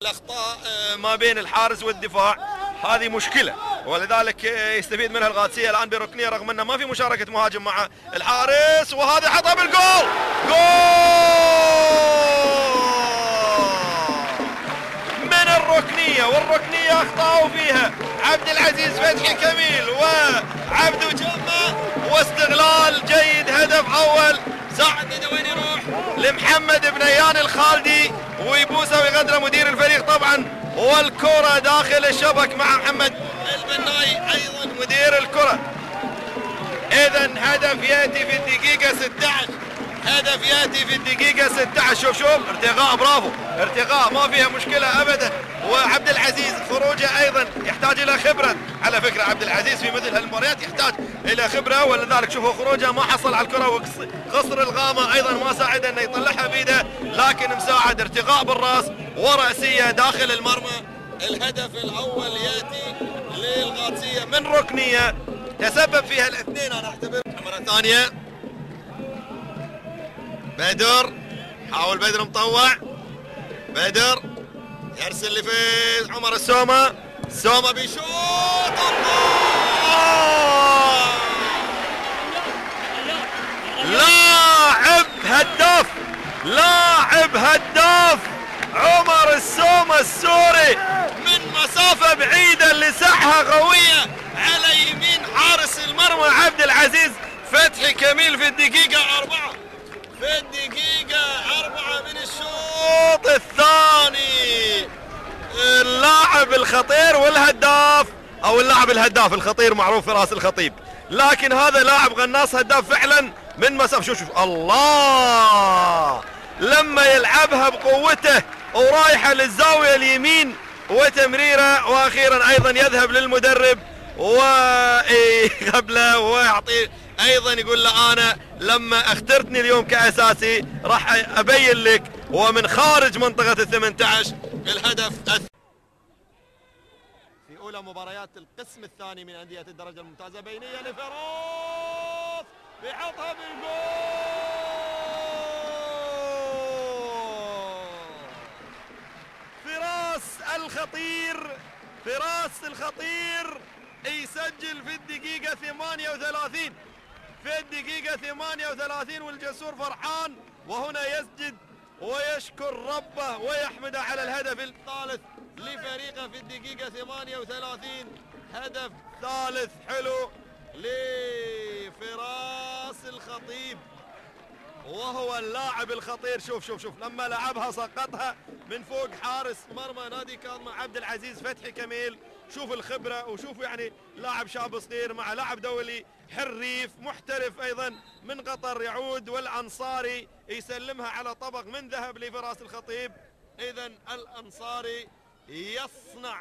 الأخطاء ما بين الحارس والدفاع هذه مشكلة، ولذلك يستفيد منها القادسية الآن بركنية رغم أنه ما في مشاركة مهاجم مع الحارس، وهذه حطها بالجول. جول من الركنية، والركنية أخطأوا فيها عبد العزيز فتحي كميل وعبدو جمة، واستغلال جيد. هدف أول. ساعد وين يروح لمحمد بن ايان الخالدي ويبوسه ويغدره مدير الفريق طبعا، والكرة داخل الشبك مع محمد البناي ايضا مدير الكرة. اذا هدف ياتي في الدقيقة 16، هدف ياتي في الدقيقة 16. شوف ارتقاء، برافو، ارتقاء ما فيها مشكلة ابدا. وعبد العزيز خروجه ايضا يحتاج الى خبرة، على فكرة عبد العزيز في مثل هالمباريات يحتاج الى خبرة، ولذلك شوفوا خروجه ما حصل على الكرة، وقصر الغامة ايضا ما ساعده انه يطلعها بيده، لكن مساعد. ارتقاء بالراس ورأسية داخل المرمى. الهدف الاول ياتي للقادسية من ركنية تسبب فيها الاثنين، انا اعتبر. مرة ثانية بدر، حاول بدر مطوع، بدر يرسل لفيز عمر السومة، السومة بيشوط، الله! لاعب هداف، لاعب هداف عمر السومة السوري من مسافة بعيدة لسحها قوية على يمين حارس المرمى عبد العزيز فتحي كميل في الدقيقة 4، في الدقيقة 4 من الشوط الثاني. اللاعب الخطير والهداف، او اللاعب الهداف الخطير معروف فراس الخطيب، لكن هذا لاعب غناص هداف فعلا من مسافة. شوف الله، لما يلعبها بقوته ورايحة للزاوية اليمين وتمريره، واخيرا ايضا يذهب للمدرب وقبله ويعطيه ايضا يقول له انا لما اخترتني اليوم كاساسي راح ابين لك، ومن خارج منطقة ال18 الهدف في اولى مباريات القسم الثاني من اندية الدرجة الممتازة. بينية لفراس بيحطها بالجول. فراس الخطير، فراس الخطير يسجل في الدقيقة 38، في الدقيقة 38 والجسور فرحان، وهنا يسجد ويشكر ربه ويحمده على الهدف الثالث لفريقه في الدقيقة 38. هدف ثالث حلو لفراس الخطيب، وهو اللاعب الخطير. شوف لما لعبها سقطها من فوق حارس مرمى نادي كاظمة عبد العزيز فتحي كميل. شوف الخبرة، وشوف يعني لاعب شاب صغير مع لاعب دولي حريف محترف ايضا من قطر يعود، والانصاري يسلمها على طبق من ذهب لفراس الخطيب. اذا الانصاري يصنع